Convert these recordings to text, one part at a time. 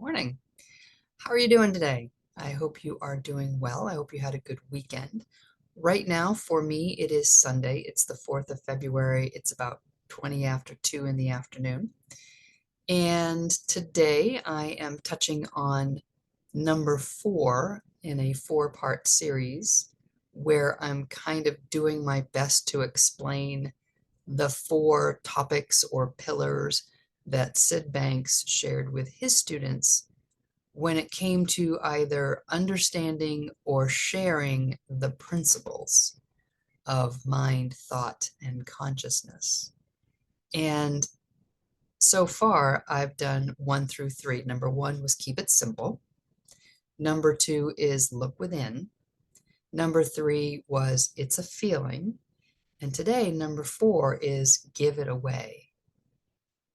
Morning. How are you doing today? I hope you are doing well. I hope you had a good weekend. Right now, for me, it is Sunday. It's the 4th of February. It's about 20 after 2 in the afternoon. And today I am touching on number 4 in a 4-part series where I'm kind of doing my best to explain the 4 topics or pillars that Sid Banks shared with his students when it came to either understanding or sharing the principles of mind, thought, and consciousness. And so far, I've done 1 through 3. Number 1 was keep it simple. Number 2 is look within. Number 3 was it's a feeling. And today, number 4 is give it away.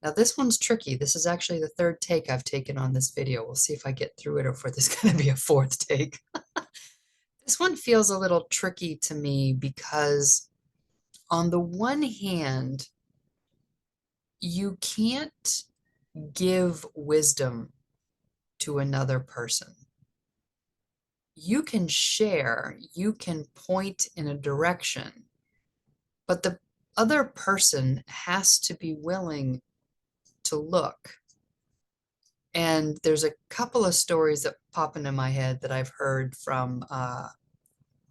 Now, this one's tricky. This is actually the 3rd take I've taken on this video. We'll see if I get through it or if there's going to be a 4th take. This one feels a little tricky to me because, on the one hand, you can't give wisdom to another person. You can share, you can point in a direction, but the other person has to be willing to look. And there's a couple of stories that pop into my head that I've heard from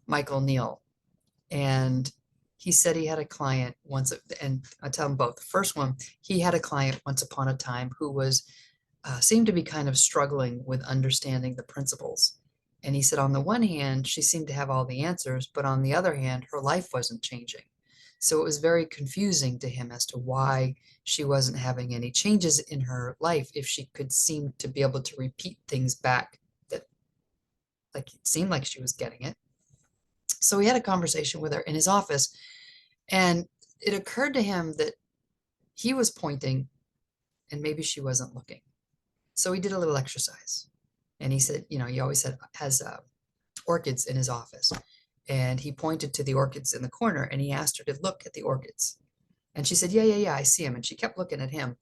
Michael Neal. And he said he had a client once, and I tell him both. The first one, he had a client once upon a time who was seemed to be kind of struggling with understanding the principles. And he said, on the one hand, she seemed to have all the answers, but on the other hand, her life wasn't changing. So it was very confusing to him as to why she wasn't having any changes in her life if she could seem to be able to repeat things back that, like, it seemed like she was getting it. So he had a conversation with her in his office, and it occurred to him that he was pointing and maybe she wasn't looking. So he did a little exercise. And he said, he always has orchids in his office. And he pointed to the orchids in the corner and he asked her to look at the orchids. And she said, yeah, I see him. And she kept looking at him.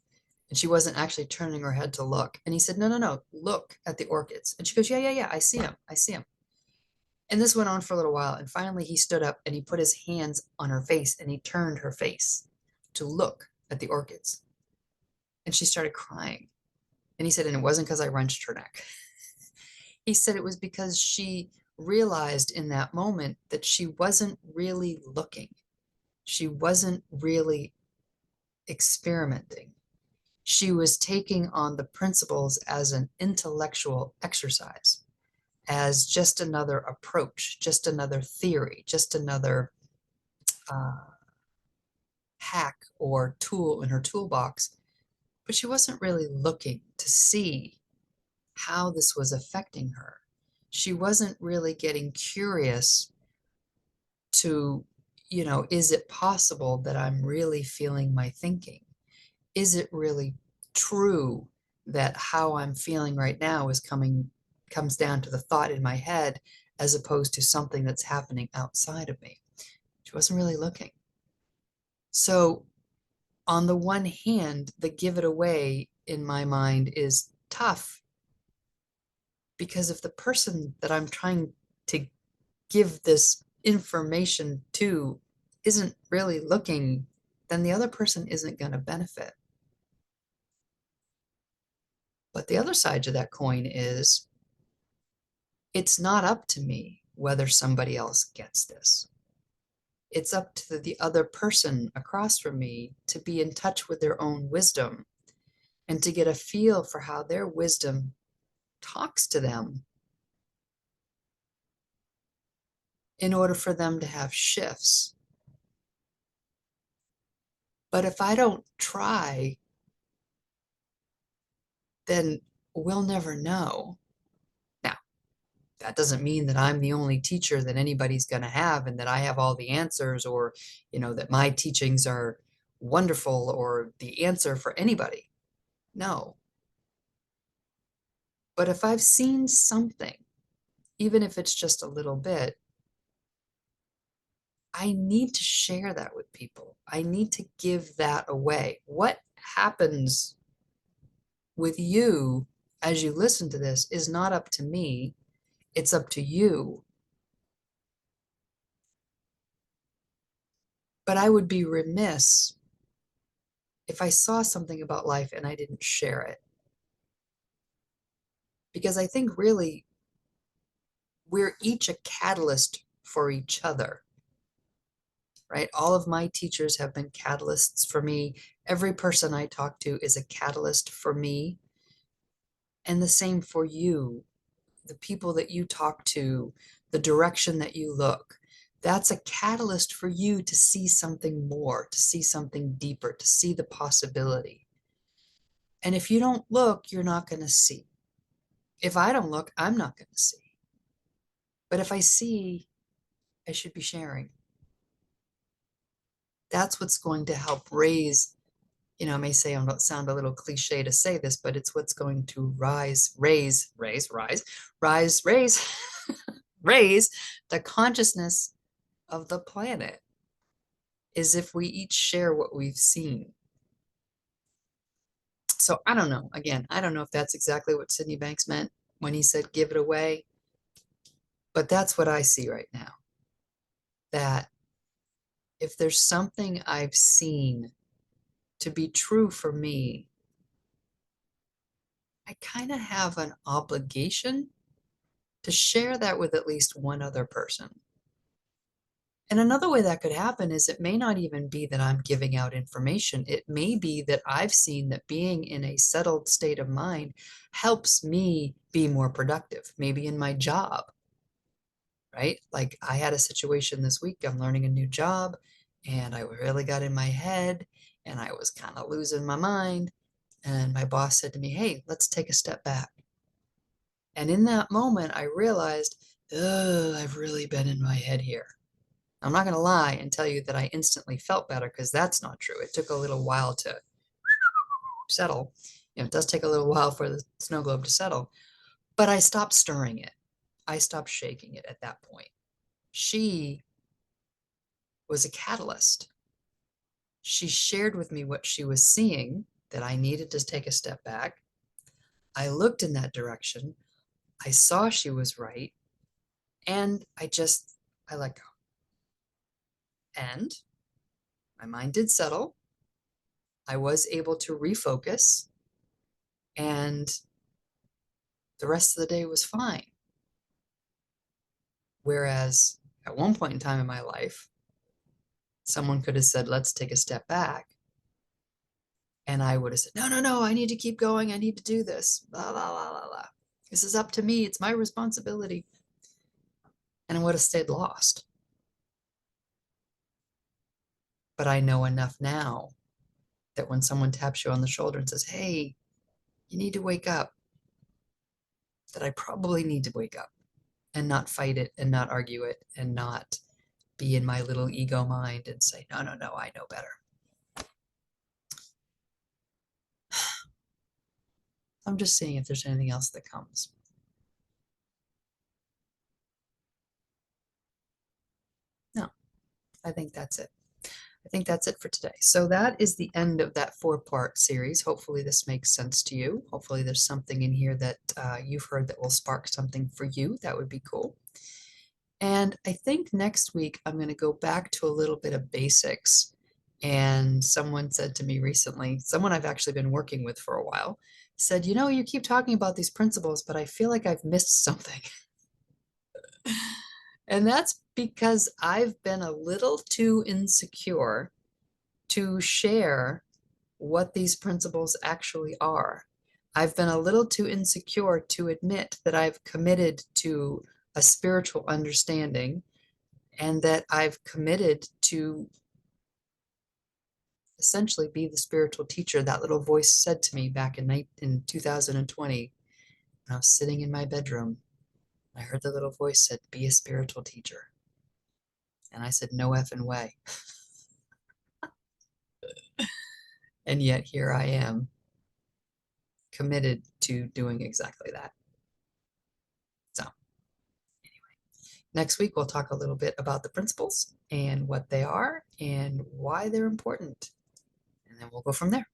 And she wasn't actually turning her head to look. And he said, no, look at the orchids. And she goes, yeah, I see him. I see him. And this went on for a little while. And finally, he stood up and he put his hands on her face and he turned her face to look at the orchids. And she started crying. And he said, and it wasn't because I wrenched her neck. He said it was because she realized in that moment that she wasn't really looking. She wasn't really experimenting. She was taking on the principles as an intellectual exercise, as just another approach, just another theory, just another hack or tool in her toolbox. But she wasn't really looking to see how this was affecting her. She wasn't really getting curious to, is it possible that I'm really feeling my thinking? Is it really true that how I'm feeling right now comes down to the thought in my head as opposed to something that's happening outside of me? She wasn't really looking. So on the one hand, the give it away in my mind is tough because if the person that I'm trying to give this information to isn't really looking, then the other person isn't going to benefit. But the other side to that coin is it's not up to me whether somebody else gets this. It's up to the other person across from me to be in touch with their own wisdom and to get a feel for how their wisdom talks to them in order for them to have shifts. But if I don't try, then we'll never know. Now, that doesn't mean that I'm the only teacher that anybody's going to have and that I have all the answers or, that my teachings are wonderful or the answer for anybody. No. But if I've seen something, even if it's just a little bit, I need to share that with people. I need to give that away. What happens with you as you listen to this is not up to me, it's up to you. But I would be remiss if I saw something about life and I didn't share it. Because I think really we're each a catalyst for each other, right? All of my teachers have been catalysts for me. Every person I talk to is a catalyst for me. And the same for you, the people that you talk to, the direction that you look. That's a catalyst for you to see something more, to see something deeper, to see the possibility. And if you don't look, you're not going to see. If I don't look, I'm not going to see. But if I see, I should be sharing. That's what's going to help raise, I may say, sound a little cliche to say this, but it's what's going to raise raise the consciousness of the planet, is if we each share what we've seen. So I don't know. Again, I don't know if that's exactly what Sydney Banks meant when he said give it away, but that's what I see right now. That if there's something I've seen to be true for me, I kind of have an obligation to share that with at least one other person. And another way that could happen is it may not even be that I'm giving out information. It may be that I've seen that being in a settled state of mind helps me be more productive, maybe in my job, right? Like I had a situation this week, I'm learning a new job, and I really got in my head and I was kind of losing my mind. And my boss said to me, hey, let's take a step back. And in that moment, I realized, I've really been in my head here. I'm not going to lie and tell you that I instantly felt better, because that's not true. It took a little while to settle. It does take a little while for the snow globe to settle, but I stopped stirring it. I stopped shaking it at that point. She was a catalyst. She shared with me what she was seeing, that I needed to take a step back. I looked in that direction. I saw she was right. And I let go. And my mind did settle. I was able to refocus, and the rest of the day was fine. Whereas at one point in time in my life, someone could have said, let's take a step back. And I would have said, no, no, no, I need to keep going. I need to do this. Blah, blah, blah, blah, blah. This is up to me. It's my responsibility. And I would have stayed lost. But I know enough now that when someone taps you on the shoulder and says, hey, you need to wake up, that I probably need to wake up and not fight it and not argue it and not be in my little ego mind and say, no, no, no, I know better. I'm just seeing if there's anything else that comes. No, I think that's it. I think that's it for today. So that is the end of that 4-part series. Hopefully this makes sense to you. Hopefully there's something in here that you've heard that will spark something for you. That would be cool. And I think next week I'm going to go back to a little bit of basics. And someone said to me recently, someone I've actually been working with for a while, said, you keep talking about these principles, but I feel like I've missed something. And that's because I've been a little too insecure to share what these principles actually are. I've been a little too insecure to admit that I've committed to a spiritual understanding, and that I've committed to essentially be the spiritual teacher that little voice said to me back in 2020 when I was sitting in my bedroom. I heard the little voice said, be a spiritual teacher. And I said, no effing way. And yet here I am, committed to doing exactly that. So next week, we'll talk a little bit about the principles and what they are and why they're important. And then we'll go from there.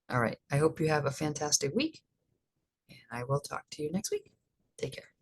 All right. I hope you have a fantastic week. I will talk to you next week. Take care.